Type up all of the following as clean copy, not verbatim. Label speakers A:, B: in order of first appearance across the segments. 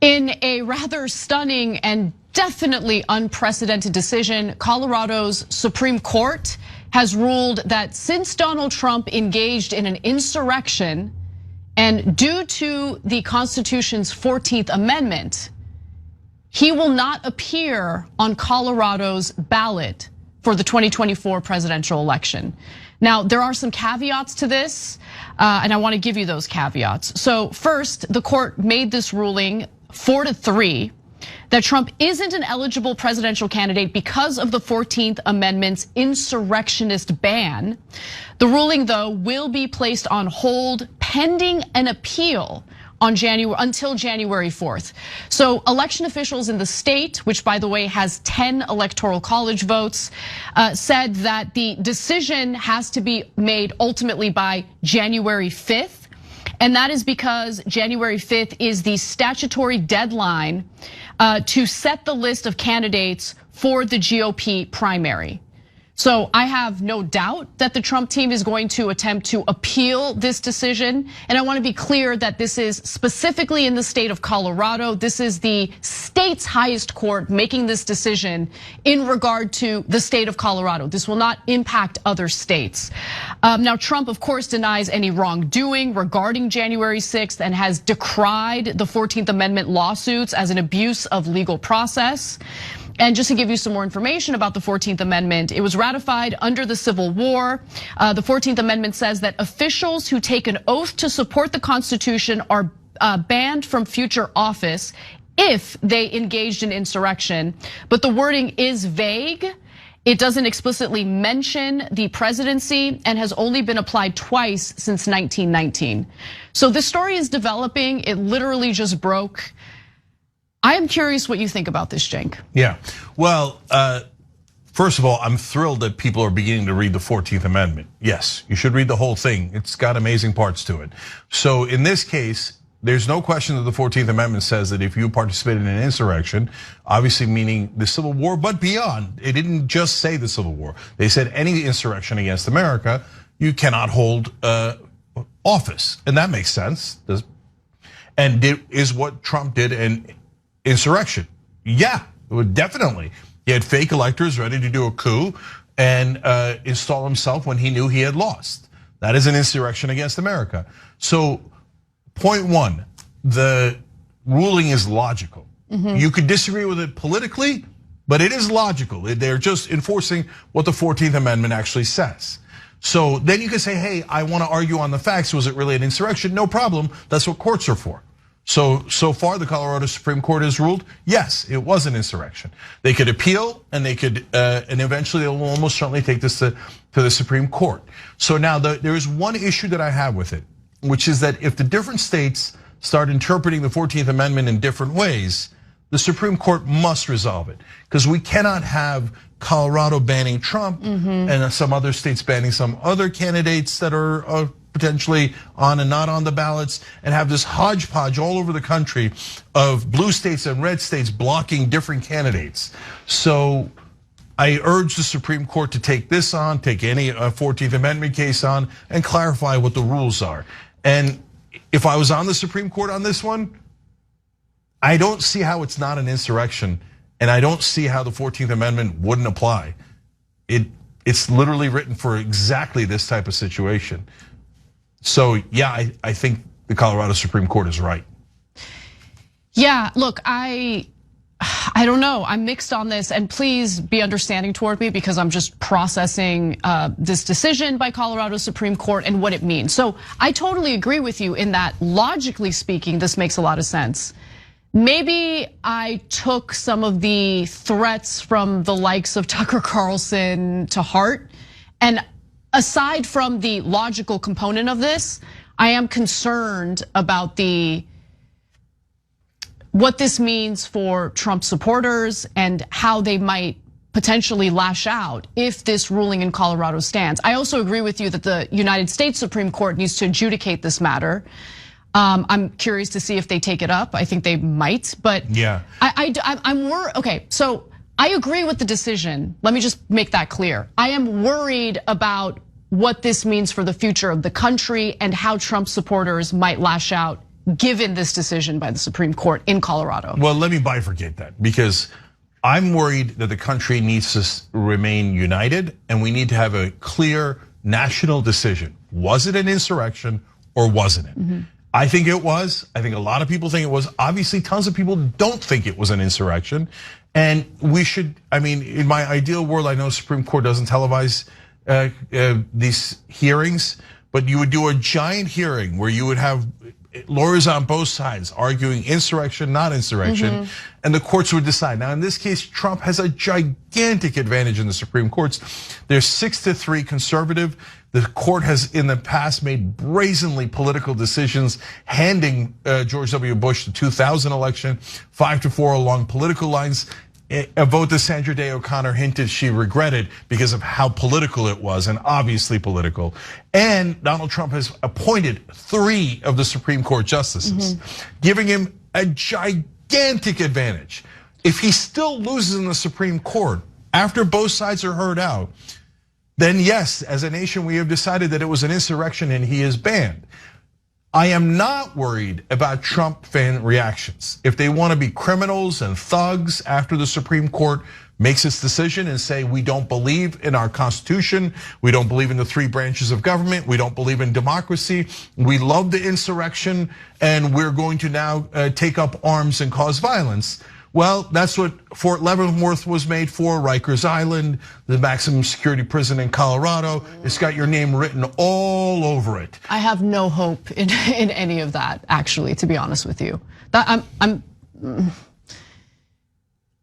A: In a rather stunning and definitely unprecedented decision, Colorado's Supreme Court has ruled that since Donald Trump engaged in an insurrection and due to the Constitution's 14th Amendment, he will not appear on Colorado's ballot for the 2024 presidential election. Now, there are some caveats to this, and I want to give you those caveats. So first, the court made this ruling 4-3 that Trump isn't an eligible presidential candidate because of the 14th Amendment's insurrectionist ban. The ruling, though, will be placed on hold pending an appeal on until January 4th. So election officials in the state, which by the way has 10 electoral college votes, said that the decision has to be made ultimately by January 5th. And that is because January 5th is the statutory deadline to set the list of candidates for the GOP primary. So I have no doubt that the Trump team is going to attempt to appeal this decision. And I want to be clear that this is specifically in the state of Colorado. This is the state's highest court making this decision in regard to the state of Colorado. This will not impact other states. Now, Trump, of course, denies any wrongdoing regarding January 6th and has decried the 14th Amendment lawsuits as an abuse of legal process. And just to give you some more information about the 14th Amendment, it was ratified under the Civil War. The 14th Amendment says that officials who take an oath to support the Constitution are banned from future office if they engaged in insurrection. But the wording is vague. It doesn't explicitly mention the presidency and has only been applied twice since 1919. So this story is developing. It literally just broke. I am curious what you think about this, Cenk.
B: Yeah, well, first of all, I'm thrilled that people are beginning to read the 14th Amendment. Yes, you should read the whole thing. It's got amazing parts to it. So in this case, there's no question that the 14th Amendment says that if you participated in an insurrection, obviously meaning the Civil War, but beyond, it didn't just say the Civil War. They said any insurrection against America, you cannot hold office. And that makes sense. And it is what Trump did in insurrection. Yeah, definitely. He had fake electors ready to do a coup and install himself when he knew he had lost. That is an insurrection against America. So point one, the ruling is logical. You could disagree with it politically, but it is logical. They're just enforcing what the 14th Amendment actually says. So then you can say, hey, I want to argue on the facts. Was it really an insurrection? No problem. That's what courts are for. So far, the Colorado Supreme Court has ruled, yes, it was an insurrection. They could appeal and they could, and eventually they'll almost certainly take this to the Supreme Court. So now there is one issue that I have with it, which is that if the different states start interpreting the 14th Amendment in different ways, the Supreme Court must resolve it. Because we cannot have Colorado banning Trump and some other states banning some other candidates that are potentially on and not on the ballots, and have this hodgepodge all over the country of blue states and red states blocking different candidates. So I urge the Supreme Court to take this on, take any 14th Amendment case on, and clarify what the rules are. And if I was on the Supreme Court on this one, I don't see how it's not an insurrection, and I don't see how the 14th Amendment wouldn't apply. It's literally written for exactly this type of situation. So yeah, I think the Colorado Supreme Court is right.
A: Yeah, look, I don't know. I'm mixed on this, and please be understanding toward me because I'm just processing this decision by Colorado Supreme Court and what it means. So I totally agree with you in that, logically speaking, this makes a lot of sense. Maybe I took some of the threats from the likes of Tucker Carlson to heart, and aside from the logical component of this, I am concerned about what this means for Trump supporters and how they might potentially lash out if this ruling in Colorado stands. I also agree with you that the United States Supreme Court needs to adjudicate this matter. I'm curious to see if they take it up. I think they might, but yeah, I'm worried. Okay, so I agree with the decision. Let me just make that clear. I am worried about what this means for the future of the country and how Trump supporters might lash out given this decision by the Supreme Court in Colorado?
B: Well, let me bifurcate that, because I'm worried that the country needs to remain united, and we need to have a clear national decision. Was it an insurrection or wasn't it? I think it was. I think a lot of people think it was. Obviously, tons of people don't think it was an insurrection. And we should, I mean, in my ideal world, I know Supreme Court doesn't televise these hearings, but you would do a giant hearing where you would have lawyers on both sides arguing insurrection, not insurrection, and the courts would decide. Now, in this case, Trump has a gigantic advantage in the Supreme Courts. They're 6-3 conservative. The court has in the past made brazenly political decisions, handing George W. Bush the 2000 election 5-4 along political lines. A vote that Sandra Day O'Connor hinted she regretted because of how political it was, and obviously political. And Donald Trump has appointed 3 of the Supreme Court justices, giving him a gigantic advantage. If he still loses in the Supreme Court after both sides are heard out, then yes, as a nation, we have decided that it was an insurrection and he is banned. I am not worried about Trump fan reactions. If they want to be criminals and thugs after the Supreme Court makes its decision and say, we don't believe in our Constitution, we don't believe in the 3 branches of government, we don't believe in democracy, we love the insurrection, and we're going to now take up arms and cause violence. Well, that's what Fort Leavenworth was made for, Rikers Island, the maximum security prison in Colorado. It's got your name written all over it.
A: I have no hope in any of that, actually, to be honest with you.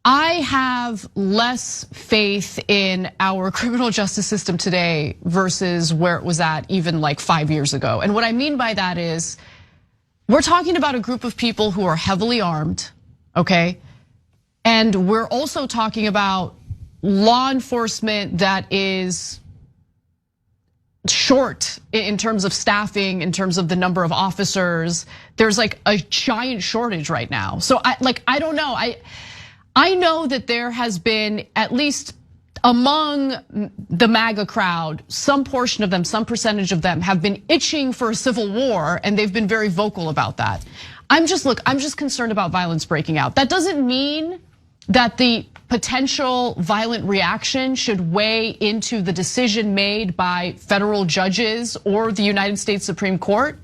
A: I have less faith in our criminal justice system today versus where it was at even like 5 years ago. And what I mean by that is, we're talking about a group of people who are heavily armed, okay? And we're also talking about law enforcement that is short in terms of staffing, in terms of the number of officers. There's like a giant shortage right now. So I don't know. I know that there has been, at least among the MAGA crowd, some portion of them, some percentage of them have been itching for a civil war, and they've been very vocal about that. I'm just concerned about violence breaking out. That doesn't mean that the potential violent reaction should weigh into the decision made by federal judges or the United States Supreme Court.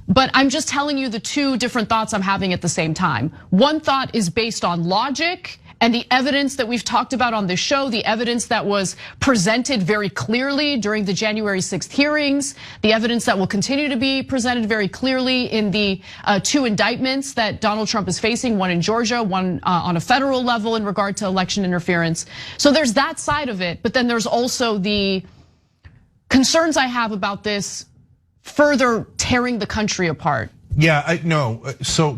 A: But I'm just telling you the 2 different thoughts I'm having at the same time. One thought is based on logic and the evidence that we've talked about on this show, the evidence that was presented very clearly during the January 6th hearings, the evidence that will continue to be presented very clearly in the 2 indictments that Donald Trump is facing, one in Georgia, one on a federal level in regard to election interference. So there's that side of it, but then there's also the concerns I have about this further tearing the country apart.
B: Yeah, I know. So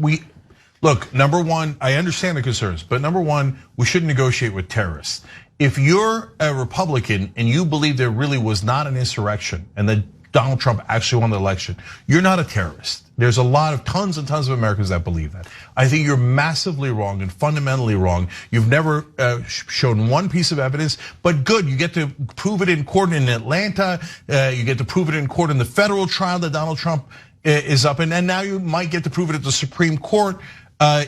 B: look, number one, I understand the concerns, but number one, we shouldn't negotiate with terrorists. If you're a Republican and you believe there really was not an insurrection and that Donald Trump actually won the election, you're not a terrorist. There's a lot of tons and tons of Americans that believe that. I think you're massively wrong and fundamentally wrong. You've never shown one piece of evidence, but good, you get to prove it in court in Atlanta. You get to prove it in court in the federal trial that Donald Trump is up in, and now you might get to prove it at the Supreme Court where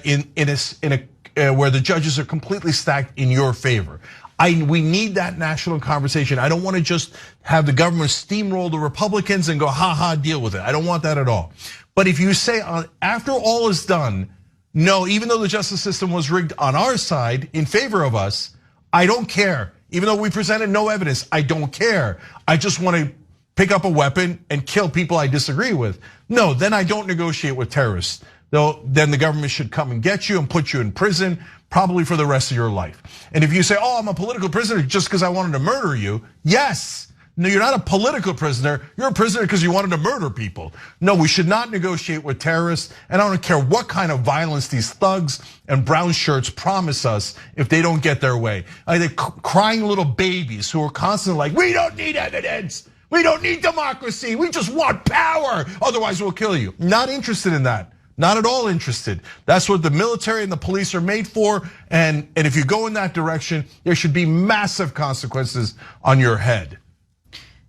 B: the judges are completely stacked in your favor. We need that national conversation. I don't want to just have the government steamroll the Republicans and go, ha, deal with it. I don't want that at all. But if you say after all is done, no, even though the justice system was rigged on our side in favor of us, I don't care. Even though we presented no evidence, I don't care. I just want to pick up a weapon and kill people I disagree with. No, then I don't negotiate with terrorists. Though then the government should come and get you and put you in prison, probably for the rest of your life. And if you say, I'm a political prisoner just because I wanted to murder you, yes. No, you're not a political prisoner. You're a prisoner because you wanted to murder people. No, we should not negotiate with terrorists. And I don't care what kind of violence these thugs and brown shirts promise us if they don't get their way. They're crying little babies who are constantly like, we don't need evidence. We don't need democracy. We just want power. Otherwise we'll kill you. Not interested in that. Not at all interested. That's what the military and the police are made for. And if you go in that direction, there should be massive consequences on your head.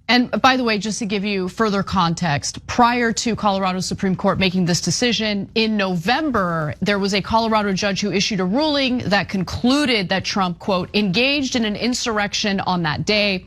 A: And by the way, just to give you further context, prior to Colorado Supreme Court making this decision in November, there was a Colorado judge who issued a ruling that concluded that Trump, quote, engaged in an insurrection on that day.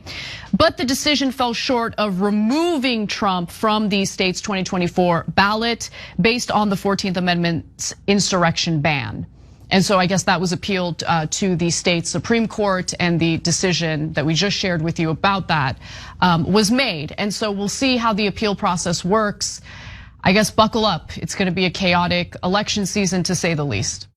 A: But the decision fell short of removing Trump from the state's 2024 ballot based on the 14th Amendment's insurrection ban. And so I guess that was appealed to the state Supreme Court, and the decision that we just shared with you about that was made. And so we'll see how the appeal process works. I guess buckle up. It's going to be a chaotic election season, to say the least.